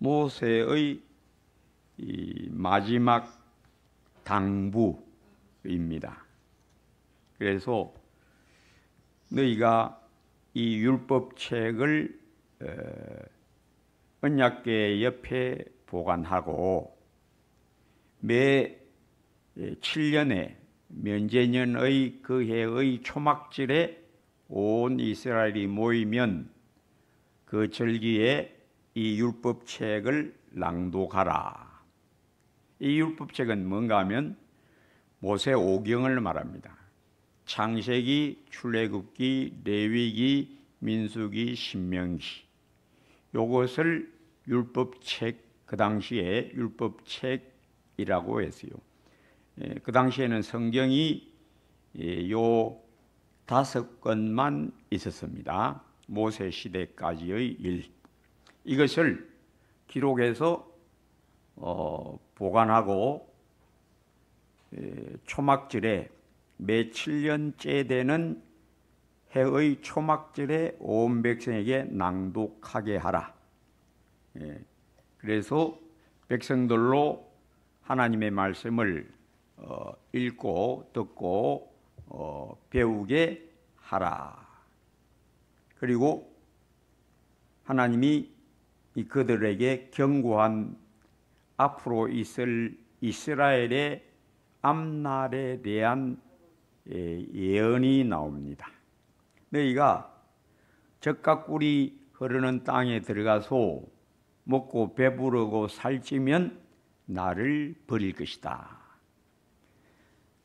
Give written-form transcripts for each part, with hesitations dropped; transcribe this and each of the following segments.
모세의 이 마지막 당부입니다. 그래서 너희가 이 율법책을 언약궤 옆에 보관하고 매 7년에 면제년의 그 해의 초막절에 온 이스라엘이 모이면 그 절기에 이 율법책을 낭독하라. 이 율법책은 뭔가 하면 모세 오경을 말합니다. 창세기, 출애굽기, 레위기, 민수기, 신명기. 요것을 율법책, 그 당시에 율법책이라고 했어요. 그 당시에는 성경이 요 5권만 있었습니다. 모세 시대까지의 일. 이것을 기록해서 보관하고 초막절에 매 7년째 되는 해의 초막절에 온 백성에게 낭독하게 하라. 그래서 백성들로 하나님의 말씀을 읽고 듣고 배우게 하라. 그리고 하나님이 그들에게 경고한 앞으로 있을 이스라엘의 앞날에 대한 예언이 나옵니다. 너희가 젖과 꿀이 흐르는 땅에 들어가서 먹고 배부르고 살찌면 나를 버릴 것이다.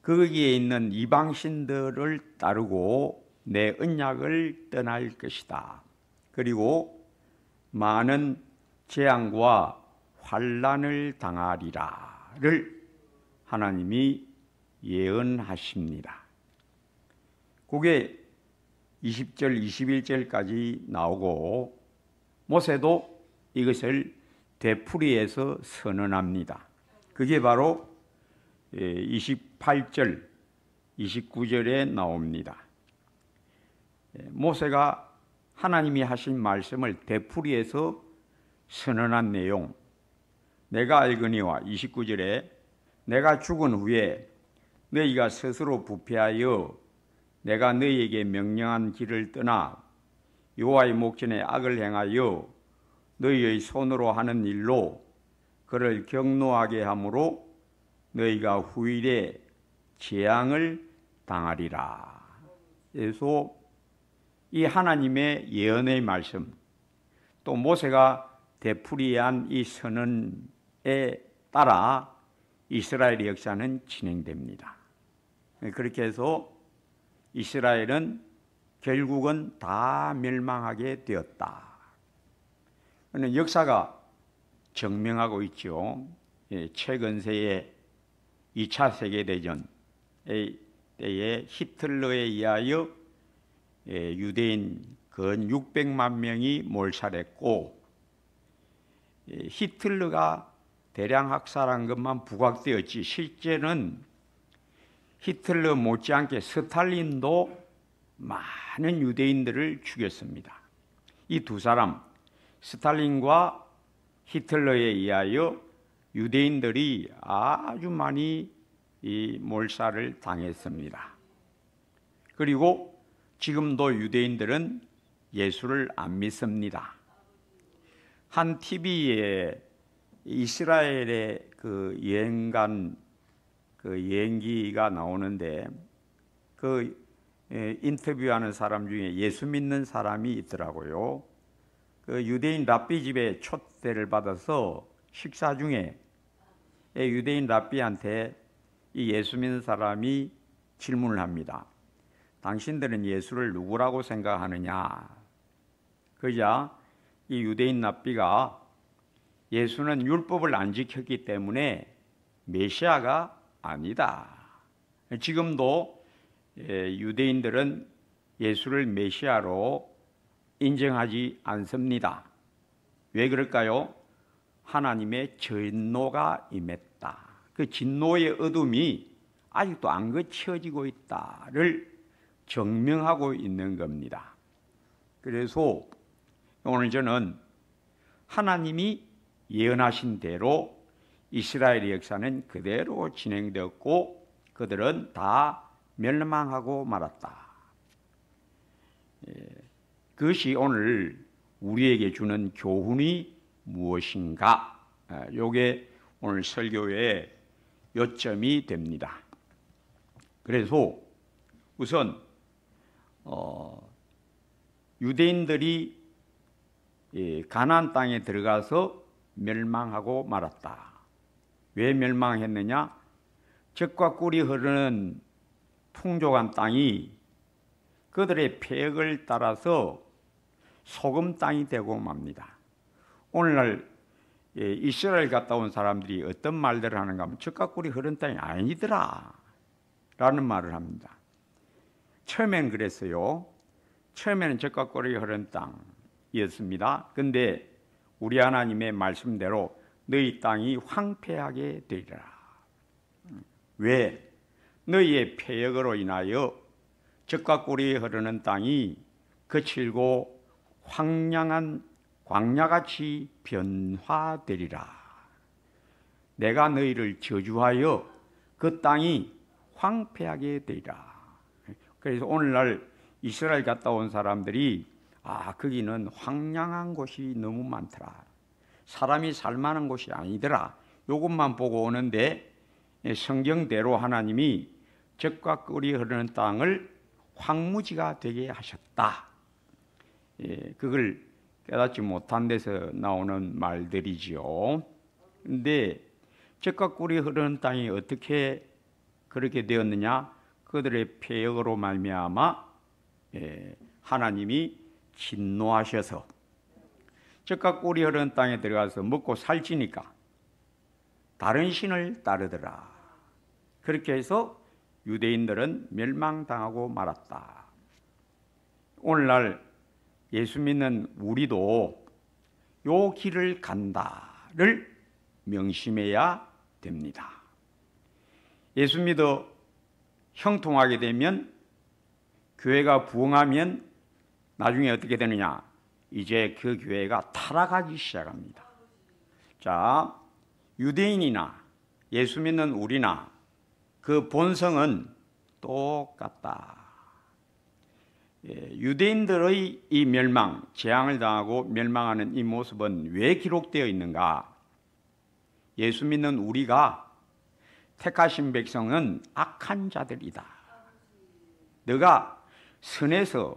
거기에 있는 이방신들을 따르고 내 언약을 떠날 것이다. 그리고 많은 재앙과 환난을 당하리라를 하나님이 예언하십니다. 그게 20절, 21절까지 나오고 모세도 이것을 되풀이해서 선언합니다. 그게 바로 28절, 29절에 나옵니다. 모세가 하나님이 하신 말씀을 되풀이해서 선언한 내용, 내가 알거니와 29절에 내가 죽은 후에 너희가 스스로 부패하여 내가 너희에게 명령한 길을 떠나 여호와의 목전에 악을 행하여 너희의 손으로 하는 일로 그를 경노하게 함으로 너희가 후일에 재앙을 당하리라. 그래서 이 하나님의 예언의 말씀, 또 모세가 되풀이한 이 선언에 따라 이스라엘의 역사는 진행됩니다. 그렇게 해서 이스라엘은 결국은 다 멸망하게 되었다. 역사가 증명하고 있죠. 최근세의 2차 세계대전 때에 히틀러에 의하여 유대인 근 600만 명이 몰살했고, 히틀러가 대량 학살한 것만 부각되었지 실제는 히틀러 못지않게 스탈린도 많은 유대인들을 죽였습니다. 이 두 사람, 스탈린과 히틀러에 의하여 유대인들이 아주 많이 이 몰살을 당했습니다. 그리고 지금도 유대인들은 예수를 안 믿습니다. 한 TV에 이스라엘의 그 여행간 그 여행기가 나오는데 그 인터뷰하는 사람 중에 예수 믿는 사람이 있더라고요. 그 유대인 랍비 집에 초대를 받아서 식사 중에 유대인 랍비한테 이 예수 믿는 사람이 질문을 합니다. 당신들은 예수를 누구라고 생각하느냐? 그러자 이 유대인 랍비가 예수는 율법을 안 지켰기 때문에 메시아가 아니다. 지금도 유대인들은 예수를 메시아로 인정하지 않습니다. 왜 그럴까요? 하나님의 진노가 임했다. 그 진노의 어둠이 아직도 안 그쳐지고 있다를 증명하고 있는 겁니다. 그래서 오늘 저는 하나님이 예언하신 대로 이스라엘의 역사는 그대로 진행되었고 그들은 다 멸망하고 말았다. 그것이 오늘 우리에게 주는 교훈이 무엇인가? 이게 오늘 설교의 요점이 됩니다. 그래서 우선 유대인들이 가나안 땅에 들어가서 멸망하고 말았다. 왜 멸망했느냐? 젖과 꿀이 흐르는 풍족한 땅이 그들의 폐역을 따라서 소금 땅이 되고 맙니다. 오늘날 이스라엘 갔다 온 사람들이 어떤 말들을 하는가 하면 젖과 꿀이 흐르는 땅이 아니더라 라는 말을 합니다. 처음에는 그랬어요. 처음에는 젖과 꿀이 흐르는 땅이었습니다. 근데 우리 하나님의 말씀대로 너희 땅이 황폐하게 되리라. 왜? 너희의 폐역으로 인하여 젖과 꿀이 흐르는 땅이 거칠고 황량한 광야같이 변화되리라. 내가 너희를 저주하여 그 땅이 황폐하게 되리라. 그래서 오늘날 이스라엘 갔다 온 사람들이 거기는 황량한 곳이 너무 많더라. 사람이 살만한 곳이 아니더라. 이것만 보고 오는데 성경대로 하나님이 젖과 꿀이 흐르는 땅을 황무지가 되게 하셨다. 그걸 깨닫지 못한 데서 나오는 말들이지요. 그런데 젖과 꿀이 흐르는 땅이 어떻게 그렇게 되었느냐? 그들의 폐역으로 말미암아 하나님이 진노하셔서 젖과 꿀이 흐르는 땅에 들어가서 먹고 살찌니까 다른 신을 따르더라. 그렇게 해서 유대인들은 멸망당하고 말았다. 오늘날 예수 믿는 우리도 요 길을 간다를 명심해야 됩니다. 예수 믿어 형통하게 되면, 교회가 부흥하면 나중에 어떻게 되느냐? 이제 그 교회가 타락하기 시작합니다. 자, 유대인이나 예수 믿는 우리나 그 본성은 똑같다. 유대인들의 이 멸망, 재앙을 당하고 멸망하는 이 모습은 왜 기록되어 있는가? 예수 믿는 우리가 택하신 백성은 악한 자들이다. 너가 선해서,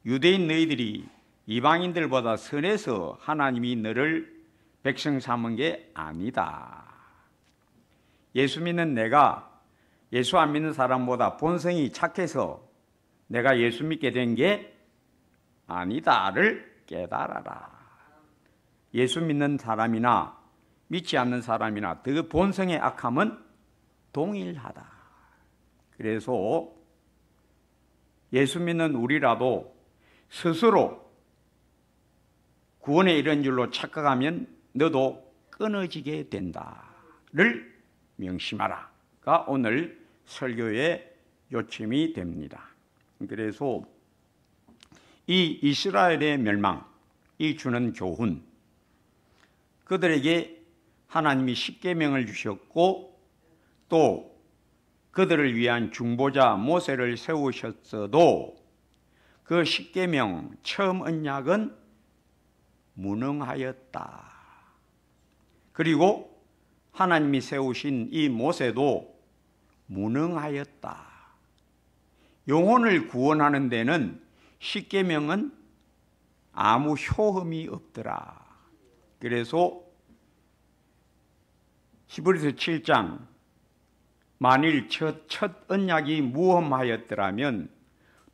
유대인 너희들이 이방인들보다 선해서 하나님이 너를 백성 삼은 게 아니다. 예수 믿는 내가 예수 안 믿는 사람보다 본성이 착해서 내가 예수 믿게 된 게 아니다를 깨달아라. 예수 믿는 사람이나 믿지 않는 사람이나 그 본성의 악함은 동일하다. 그래서 예수 믿는 우리라도 스스로 구원에 이른 줄로 착각하면 너도 끊어지게 된다를 명심하라가 오늘 설교의 요점이 됩니다. 그래서 이 이스라엘의 멸망, 이 주는 교훈, 그들에게 하나님이 십계명을 주셨고 또 그들을 위한 중보자 모세를 세우셨어도 그 십계명 처음 언약은 무능하였다. 그리고 하나님이 세우신 이 모세도 무능하였다. 영혼을 구원하는 데는 십계명은 아무 효험이 없더라. 그래서 히브리서 7장 만일 첫 언약이 무험하였더라면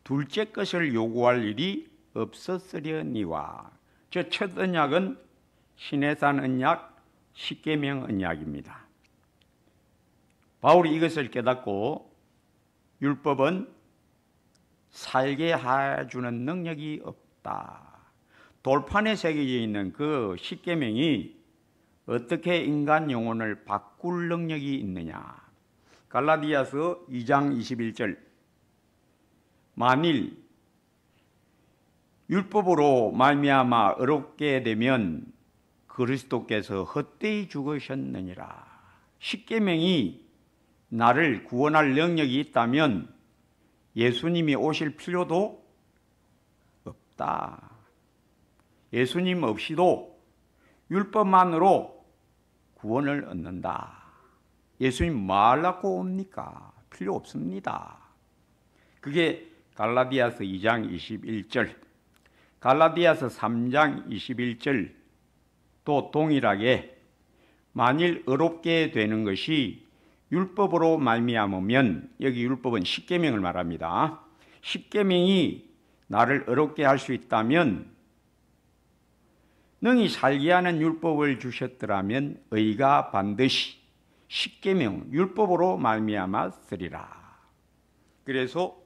둘째 것을 요구할 일이 없었으려니와. 저 첫 언약은 시내산 언약, 십계명 언약입니다. 바울이 이것을 깨닫고 율법은 살게 해주는 능력이 없다. 돌판에 새겨져 있는 그 십계명이 어떻게 인간 영혼을 바꿀 능력이 있느냐? 갈라디아서 2장 21절 만일 율법으로 말미암아 어렵게 되면 그리스도께서 헛되이 죽으셨느니라. 십계명이 나를 구원할 능력이 있다면 예수님이 오실 필요도 없다. 예수님 없이도 율법만으로 구원을 얻는다. 예수님 뭐 하려고 옵니까? 필요 없습니다. 그게 갈라디아서 2장 21절, 갈라디아서 3장 21절 또 동일하게 만일 의롭게 되는 것이 율법으로 말미암으면, 여기 율법은 십계명을 말합니다. 십계명이 나를 의롭게 할 수 있다면 능히 살게 하는 율법을 주셨더라면 의가 반드시 십계명 율법으로 말미암았으리라. 그래서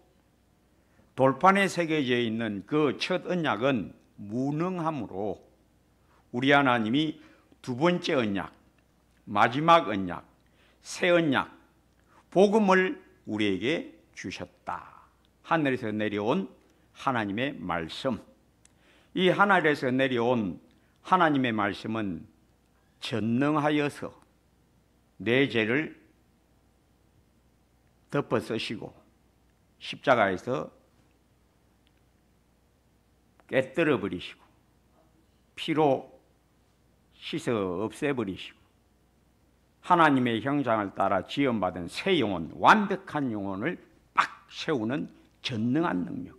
돌판에 새겨져 있는 그 첫 언약은 무능함으로 우리 하나님이 두 번째 언약, 마지막 언약, 새 언약, 복음을 우리에게 주셨다. 하늘에서 내려온 하나님의 말씀. 이 하늘에서 내려온 하나님의 말씀은 전능하여서 내 죄를 덮어 쓰시고 십자가에서 깨뜨려 버리시고 피로 씻어 없애버리시고 하나님의 형상을 따라 지음받은 새 영혼, 완벽한 영혼을 빡 세우는 전능한 능력,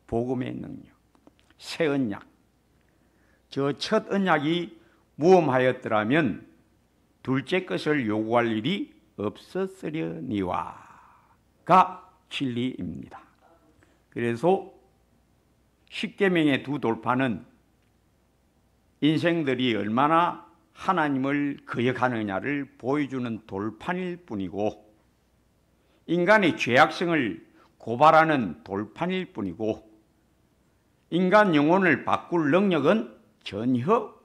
복음의 능력, 새 언약. 저 첫 언약이 무엄하였더라면 둘째 것을 요구할 일이 없었으려니와가 진리입니다. 그래서 십계명의 두 돌파는 인생들이 얼마나 하나님을 거역하느냐를 보여주는 돌판일 뿐이고, 인간의 죄악성을 고발하는 돌판일 뿐이고, 인간 영혼을 바꿀 능력은 전혀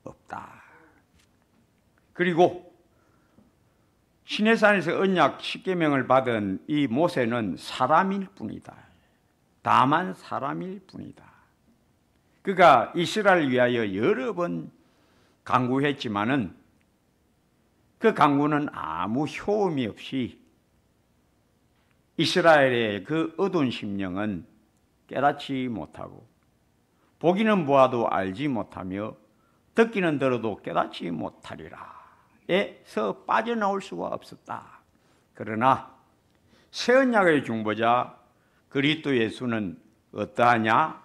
없다. 그리고 시내산에서 언약 십계명을 받은 이 모세는 사람일 뿐이다. 다만 사람일 뿐이다. 그가 이스라엘을 위하여 여러 번 강구했지만은 그 강구는 아무 효험이 없이 이스라엘의 그 어두운 심령은 깨닫지 못하고, 보기는 보아도 알지 못하며 듣기는 들어도 깨닫지 못하리라 에서 빠져나올 수가 없었다. 그러나 새 언약의 중보자 그리스도 예수는 어떠하냐?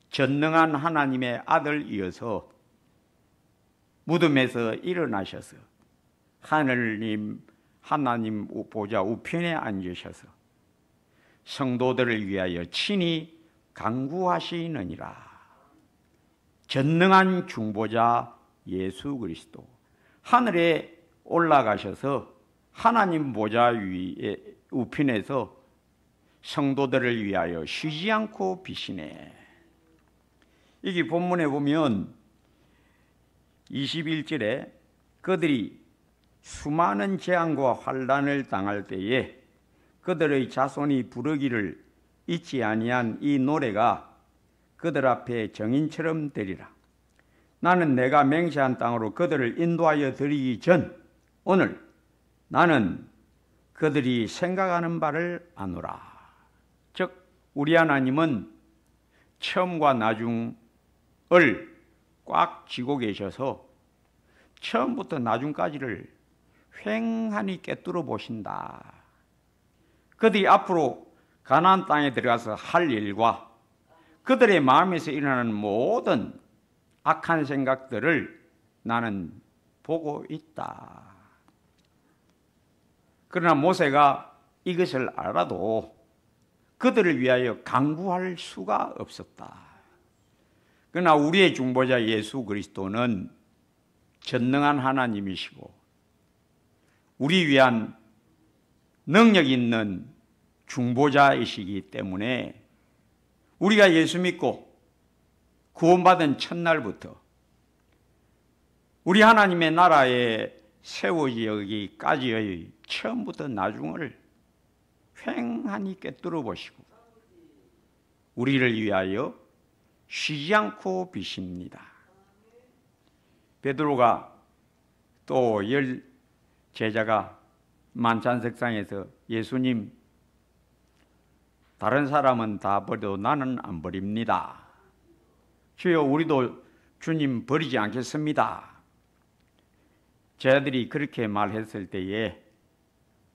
전능한 하나님의 아들이어서 무덤에서 일어나셔서 하나님 보좌 우편에 앉으셔서 성도들을 위하여 친히 강구하시느니라. 전능한 중보자 예수 그리스도 하늘에 올라가셔서 하나님 보좌 위에 우편에서 성도들을 위하여 쉬지 않고 비시네. 이게 본문에 보면 21절에 그들이 수많은 재앙과 환난을 당할 때에 그들의 자손이 부르기를 잊지 아니한 이 노래가 그들 앞에 정인처럼 되리라. 나는 내가 맹세한 땅으로 그들을 인도하여 드리기 전 오늘 나는 그들이 생각하는 바를 아노라. 즉 우리 하나님은 처음과 나중을 꽉 쥐고 계셔서 처음부터 나중까지를 휑하니 꿰뚫어 보신다. 그들이 앞으로 가나안 땅에 들어가서 할 일과 그들의 마음에서 일어나는 모든 악한 생각들을 나는 보고 있다. 그러나 모세가 이것을 알아도 그들을 위하여 강구할 수가 없었다. 그러나 우리의 중보자 예수 그리스도는 전능한 하나님이시고 우리 위한 능력 있는 중보자이시기 때문에 우리가 예수 믿고 구원받은 첫날부터 우리 하나님의 나라에 세워지기까지의 처음부터 나중을 휑하니 꿰뚫어 보시고 우리를 위하여 쉬지 않고 비십니다. 베드로가 또 10 제자가 만찬석상에서 예수님, 다른 사람은 다 버려도 나는 안 버립니다. 주여, 우리도 주님 버리지 않겠습니다. 제자들이 그렇게 말했을 때에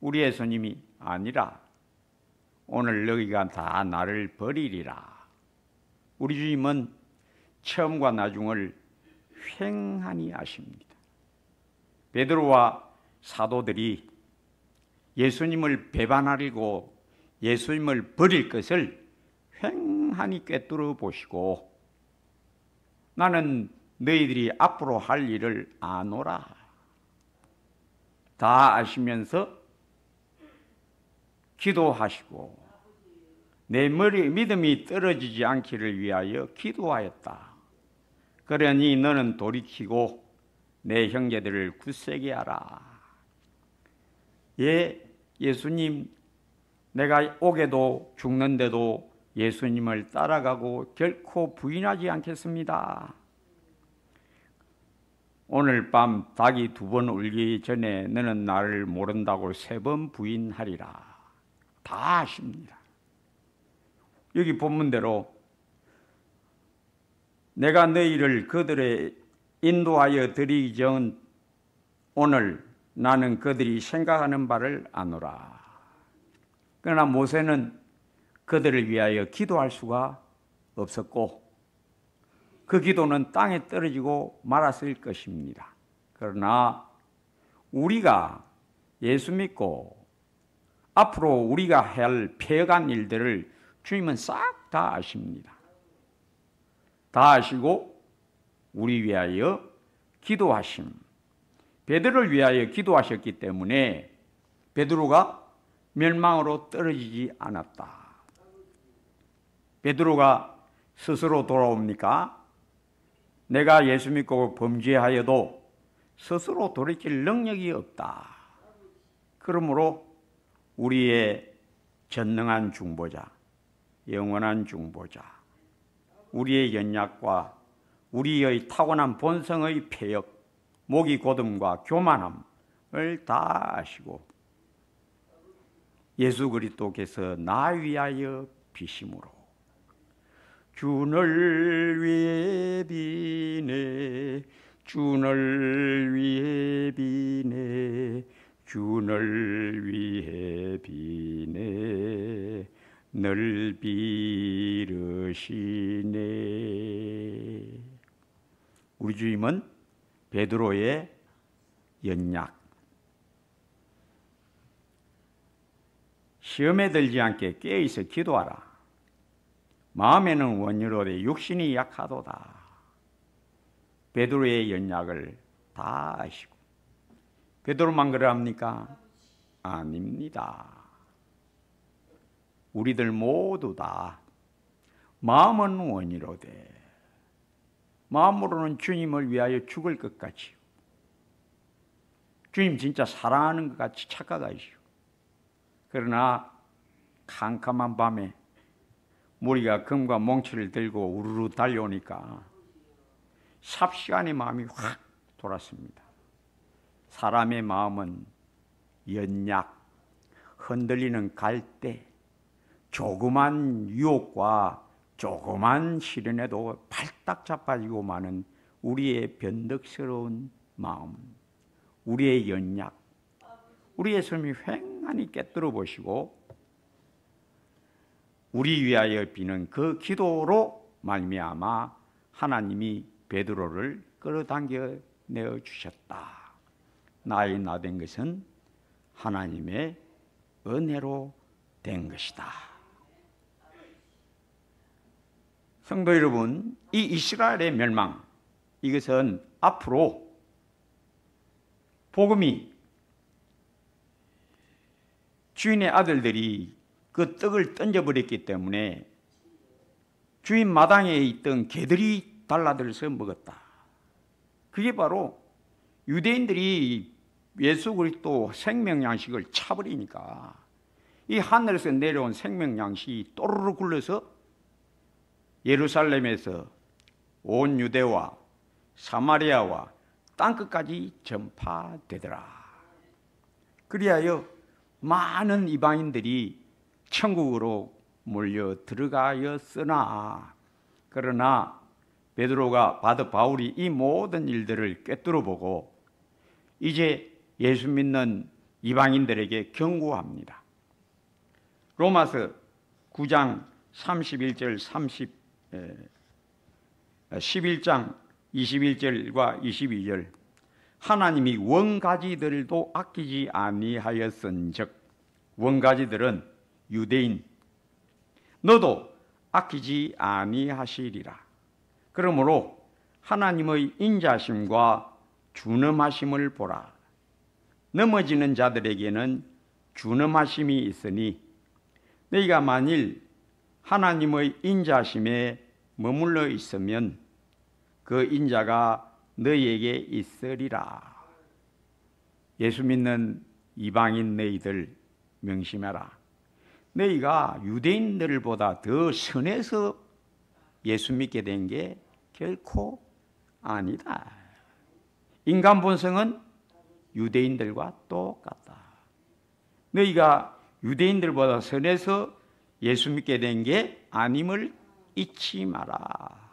우리 예수님이 아니라 오늘 너희가 다 나를 버리리라. 우리 주님은 처음과 나중을 횡하니 아십니다. 베드로와 사도들이 예수님을 배반하려고 예수님을 버릴 것을 횡하니 꿰뚫어 보시고 나는 너희들이 앞으로 할 일을 아노라 다 아시면서 기도하시고 내 믿음이 떨어지지 않기를 위하여 기도하였다. 그러니 너는 돌이키고 내 형제들을 굳세게 하라. 예수님, 내가 옥에도 죽는데도 예수님을 따라가고 결코 부인하지 않겠습니다. 오늘 밤 닭이 2번 울기 전에 너는 나를 모른다고 3번 부인하리라. 다 아십니다. 여기 본문대로 내가 너희를 그들의 인도하여 드리기 전 오늘 나는 그들이 생각하는 바를 아노라. 그러나 모세는 그들을 위하여 기도할 수가 없었고 그 기도는 땅에 떨어지고 말았을 것입니다. 그러나 우리가 예수 믿고 앞으로 우리가 할 폐역한 일들을 주님은 싹 다 아십니다. 다 아시고 우리 위하여 기도하심. 베드로를 위하여 기도하셨기 때문에 베드로가 멸망으로 떨어지지 않았다. 베드로가 스스로 돌아옵니까? 내가 예수 믿고 범죄하여도 스스로 돌이킬 능력이 없다. 그러므로 우리의 전능한 중보자, 영원한 중보자, 우리의 연약과 우리의 타고난 본성의 폐역, 목이 곧음과 교만함을 다 아시고 예수 그리스도께서 나 위하여 비심으로 주를 위해 비네, 주를 위해 비네, 주를 위해 비네, 늘 비르시네. 우리 주님은 베드로의 연약, 시험에 들지 않게 깨어있어 기도하라. 마음에는 원유로되 육신이 약하도다. 베드로의 연약을 다 아시고 베드로만 그러합니까? 아닙니다. 우리들 모두 다 마음은 원이로되 마음으로는 주님을 위하여 죽을 것 같이 주님 진짜 사랑하는 것 같이 착각하시오. 그러나 캄캄한 밤에 무리가 금과 몽치를 들고 우르르 달려오니까 삽시간에 마음이 확 돌았습니다. 사람의 마음은 연약, 흔들리는 갈대, 조그만 유혹과 조그만 시련에도 발딱 자빠지고 마는 우리의 변덕스러운 마음, 우리의 연약, 우리의 삶이 휑하니 깨뜨려 보시고 우리 위하여 비는 그 기도로 말미암아 하나님이 베드로를 끌어당겨 내어 주셨다. 나의 나 된 것은 하나님의 은혜로 된 것이다. 성도 여러분, 이 이스라엘의 멸망, 이것은 앞으로 복음이 주인의 아들들이 그 떡을 던져버렸기 때문에 주인 마당에 있던 개들이 달라들어서 먹었다. 그게 바로 유대인들이 예수 그리스도 생명 양식을 차버리니까 이 하늘에서 내려온 생명 양식이 또르르 굴러서 예루살렘에서 온 유대와 사마리아와 땅끝까지 전파되더라. 그리하여 많은 이방인들이 천국으로 몰려 들어가였으나, 그러나 베드로가 바울이 이 모든 일들을 꿰뚫어 보고 이제 예수 믿는 이방인들에게 경고합니다. 로마서 9장 31절 11장 21절과 22절, 하나님이 원가지들도 아끼지 아니하였은즉, 원가지들은 유대인, 너도 아끼지 아니하시리라. 그러므로 하나님의 인자심과 준엄하심을 보라. 넘어지는 자들에게는 준엄하심이 있으니 너희가 만일 하나님의 인자심에 머물러 있으면 그 인자가 너희에게 있으리라. 예수 믿는 이방인 너희들 명심해라. 너희가 유대인들보다 더 선해서 예수 믿게 된 게 결코 아니다. 인간 본성은 유대인들과 똑같다. 너희가 유대인들보다 선해서 예수 믿게 된 게 아님을 잊지 마라.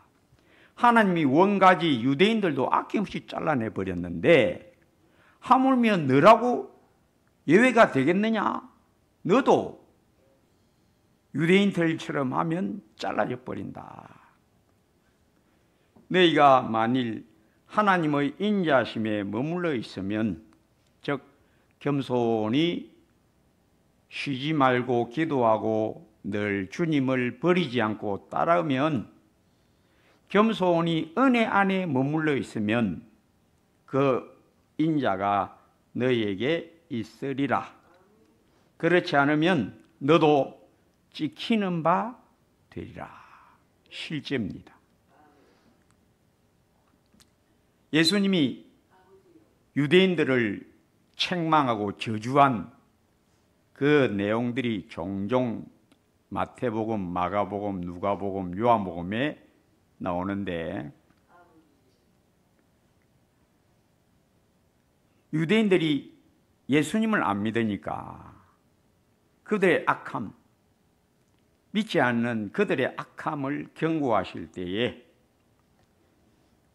하나님이 원가지 유대인들도 아낌없이 잘라내 버렸는데 하물며 너라고 예외가 되겠느냐? 너도 유대인들처럼 하면 잘라져 버린다. 너희가 만일 하나님의 인자심에 머물러 있으면, 즉 겸손히 쉬지 말고 기도하고 늘 주님을 버리지 않고 따르면, 겸손히 은혜 안에 머물러 있으면 그 인자가 너희에게 있으리라. 그렇지 않으면 너도 찍히는 바 되리라. 실제입니다. 예수님이 유대인들을 책망하고 저주한 그 내용들이 종종 마태복음, 마가복음, 누가복음, 요한복음에 나오는데, 유대인들이 예수님을 안 믿으니까 그들의 악함, 믿지 않는 그들의 악함을 경고하실 때에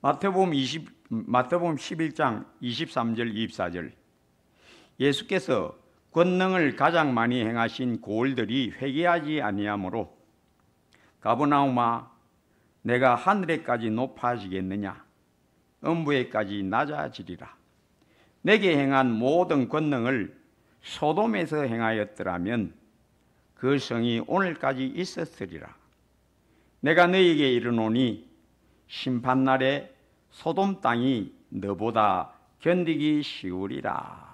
마태복음 11장 23절 24절, 예수께서 권능을 가장 많이 행하신 고을들이 회개하지 아니하므로 가버나움아 내가 하늘에까지 높아지겠느냐, 음부에까지 낮아지리라. 내게 행한 모든 권능을 소돔에서 행하였더라면 그 성이 오늘까지 있었으리라. 내가 너희에게 이르노니 심판날에 소돔 땅이 너보다 견디기 쉬우리라.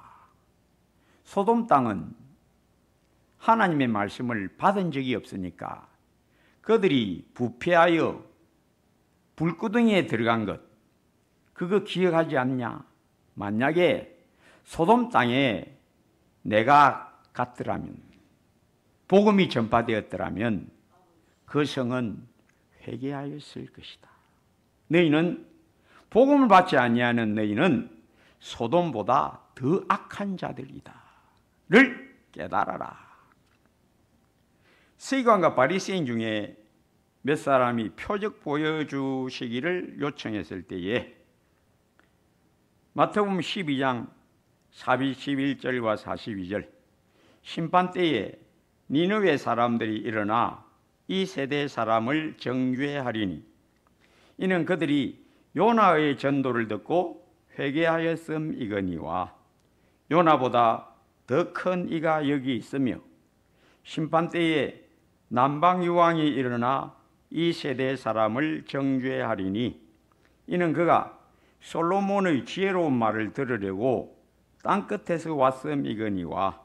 소돔 땅은 하나님의 말씀을 받은 적이 없으니까 그들이 부패하여 불구덩이에 들어간 것, 그거 기억하지 않냐? 만약에 소돔 땅에 내가 갔더라면, 복음이 전파되었더라면 그 성은 회개하였을 것이다. 너희는, 복음을 받지 아니하는 너희는 소돔보다 더 악한 자들이다 를 깨달아라. 서기관과 바리새인 중에 몇 사람이 표적 보여주시기를 요청했을 때에 마태복음 12장 41절과 42절, 심판 때에 니느웨 사람들이 일어나 이 세대 사람을 정죄하리니 이는 그들이 요나의 전도를 듣고 회개하였음이거니와 요나보다 더 큰 이가 여기 있으며, 심판 때에 남방유왕이 일어나 이 세대 사람을 정죄하리니 이는 그가 솔로몬의 지혜로운 말을 들으려고 땅끝에서 왔음이거니와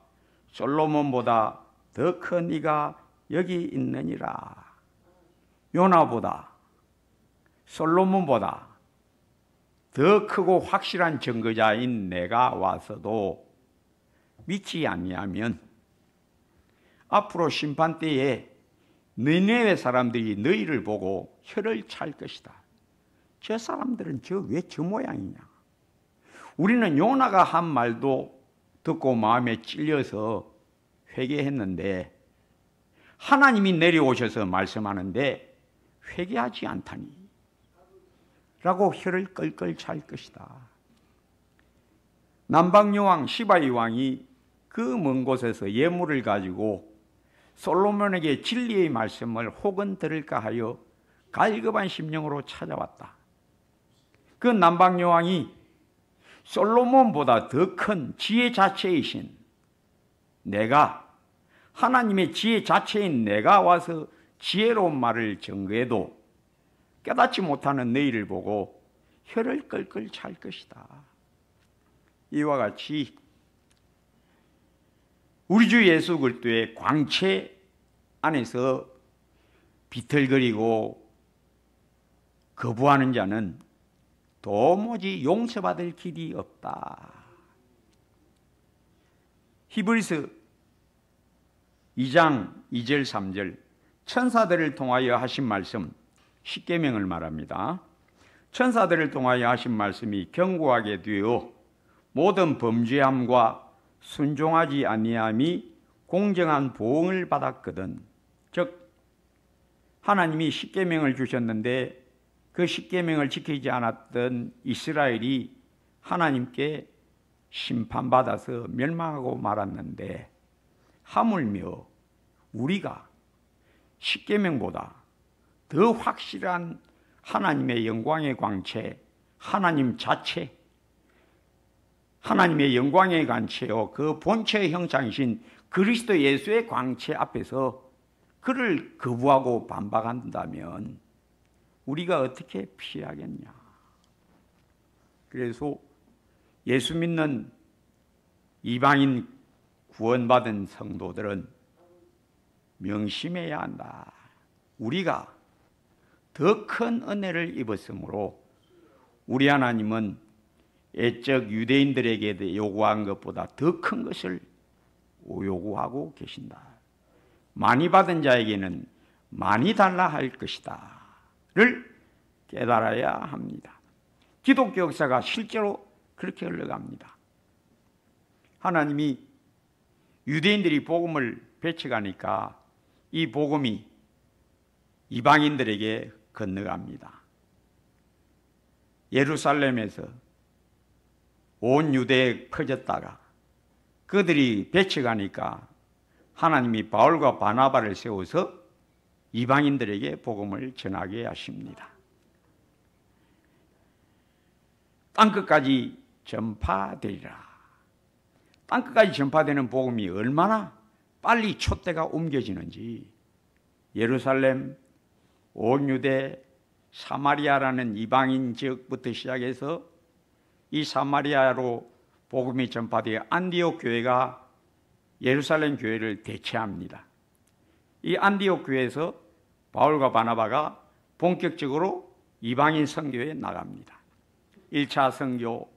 솔로몬보다 더 큰 이가 여기 있느니라. 요나보다, 솔로몬보다 더 크고 확실한 증거자인 내가 와서도 믿지 아니하면 앞으로 심판 때에 니느웨 사람들이 너희를 보고 혀를 찰 것이다. 저 사람들은 왜 저 모양이냐? 우리는 요나가 한 말도 듣고 마음에 찔려서 회개했는데 하나님이 내려오셔서 말씀하는데 회개하지 않다니 라고 혀를 끌끌 찰 것이다. 남방여왕 시바이 왕이 그 먼 곳에서 예물을 가지고 솔로몬에게 진리의 말씀을 혹은 들을까 하여 갈급한 심령으로 찾아왔다. 그 남방여왕이 솔로몬보다 더 큰 지혜 자체이신 내가, 하나님의 지혜 자체인 내가 와서 지혜로운 말을 전거해도 깨닫지 못하는 너희를 보고 혀를 끌끌 찰 것이다. 이와 같이 우리 주 예수 그리스도의 광채 안에서 비틀거리고 거부하는 자는 도무지 용서받을 길이 없다. 히브리서 2장 2절 3절 천사들을 통하여 하신 말씀, 십계명을 말합니다. 천사들을 통하여 하신 말씀이 견고하게 되어 모든 범죄함과 순종하지 아니함이 공정한 보응을 받았거든. 즉 하나님이 십계명을 주셨는데 그 십계명을 지키지 않았던 이스라엘이 하나님께 심판받아서 멸망하고 말았는데 하물며 우리가 십계명보다 더 확실한 하나님의 영광의 광채, 하나님 자체, 하나님의 영광의 광채요 그 본체의 형상이신 그리스도 예수의 광채 앞에서 그를 거부하고 반박한다면 우리가 어떻게 피하겠냐. 그래서 예수 믿는 이방인 구원받은 성도들은 명심해야 한다. 우리가 더 큰 은혜를 입었으므로 우리 하나님은 애적 유대인들에게 요구한 것보다 더 큰 것을 요구하고 계신다. 많이 받은 자에게는 많이 달라 할 것이다 를 깨달아야 합니다. 기독교 역사가 실제로 그렇게 흘러갑니다. 하나님이 유대인들이 복음을 배척하니까 이 복음이 이방인들에게 건너갑니다. 예루살렘에서 온 유대에 퍼졌다가 그들이 배척하니까 하나님이 바울과 바나바를 세워서 이방인들에게 복음을 전하게 하십니다. 땅끝까지 전파되리라. 땅끝까지 전파되는 복음이 얼마나 빨리 촛대가 옮겨지는지 예루살렘, 온 유대, 사마리아라는 이방인 지역부터 시작해서 이 사마리아로 복음이 전파되어 안디옥 교회가 예루살렘 교회를 대체합니다. 이 안디옥 교회에서 바울과 바나바가 본격적으로 이방인 선교에 나갑니다. 1차 선교,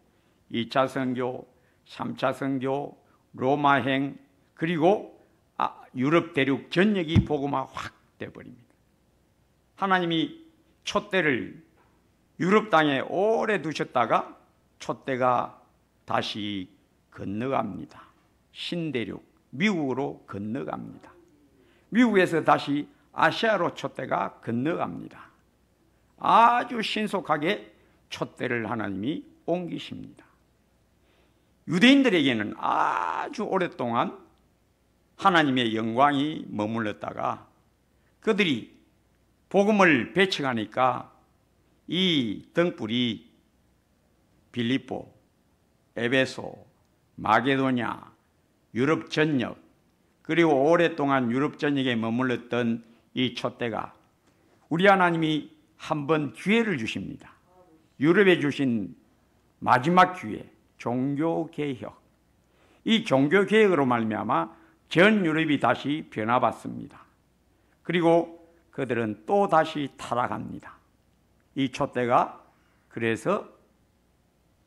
2차 선교, 3차 선교, 로마행, 그리고 유럽 대륙 전역이 복음화 확 돼버립니다. 하나님이 촛대를 유럽 땅에 오래 두셨다가 촛대가 다시 건너갑니다. 신대륙, 미국으로 건너갑니다. 미국에서 다시 아시아로 촛대가 건너갑니다. 아주 신속하게 촛대를 하나님이 옮기십니다. 유대인들에게는 아주 오랫동안 하나님의 영광이 머물렀다가 그들이 복음을 배척하니까 이 등불이 빌립보, 에베소, 마게도냐, 유럽 전역, 그리고 오랫동안 유럽 전역에 머물렀던 이 촛대가 우리 하나님이 한번 기회를 주십니다. 유럽에 주신 마지막 기회, 종교개혁. 이 종교개혁으로 말미암아 전 유럽이 다시 변화받습니다. 그리고 그들은 또 다시 타락합니다. 이 촛대가 그래서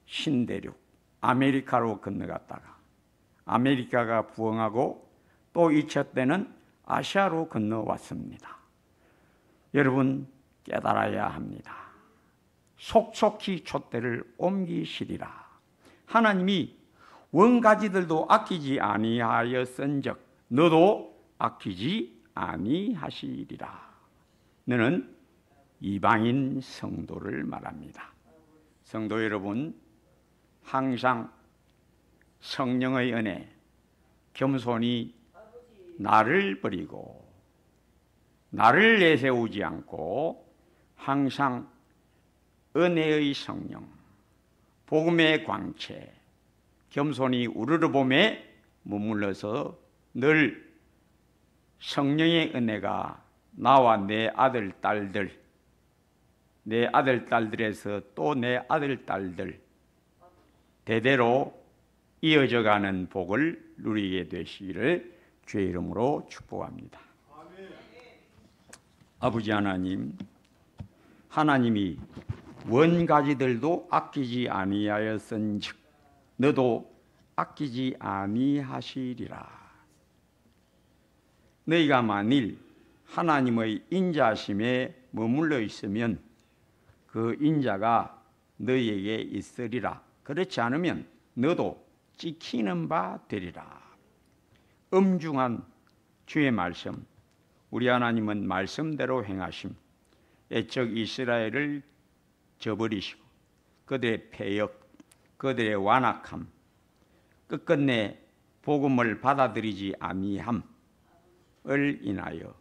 신대륙, 아메리카로 건너갔다가 아메리카가 부흥하고 또 이 촛대는 아시아로 건너왔습니다. 여러분 깨달아야 합니다. 속속히 촛대를 옮기시리라. 하나님이 원가지들도 아끼지 아니하였은즉 너도 아끼지 아니하시리라. 너는 이방인 성도를 말합니다. 성도 여러분, 항상 성령의 은혜, 겸손히 나를 버리고 나를 내세우지 않고 항상 은혜의 성령, 복음의 광채, 겸손히 우러러봄에 머물러서 늘 성령의 은혜가 나와 내 아들, 딸들, 내 아들, 딸들에서 또 내 아들, 딸들 대대로 이어져가는 복을 누리게 되시기를 주의 이름으로 축복합니다. 아버지 하나님, 하나님이 원가지들도 아끼지 아니하였은즉 너도 아끼지 아니하시리라. 너희가 만일 하나님의 인자심에 머물러 있으면 그 인자가 너희에게 있으리라. 그렇지 않으면 너도 찍히는 바 되리라. 엄중한 주의 말씀, 우리 하나님은 말씀대로 행하심, 애적 이스라엘을 저버리시고 그들의 패역, 그들의 완악함, 끝끝내 복음을 받아들이지 아니함을 인하여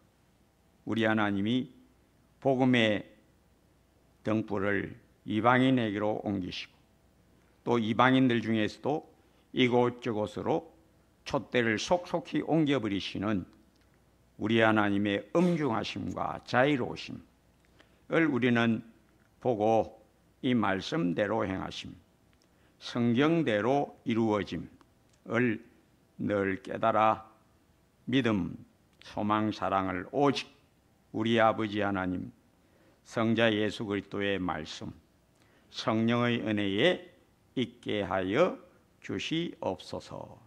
우리 하나님이 복음의 등불을 이방인에게로 옮기시고 또 이방인들 중에서도 이곳저곳으로 촛대를 속속히 옮겨버리시는 우리 하나님의 엄중하심과 자유로우심을 우리는 보고 이 말씀대로 행하심, 성경대로 이루어짐을 늘 깨달아 믿음, 소망, 사랑을 오직 우리 아버지 하나님, 성자 예수 그리스도의 말씀, 성령의 은혜에 있게 하여 주시옵소서.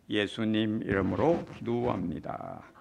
예수님 이름으로 기도합니다.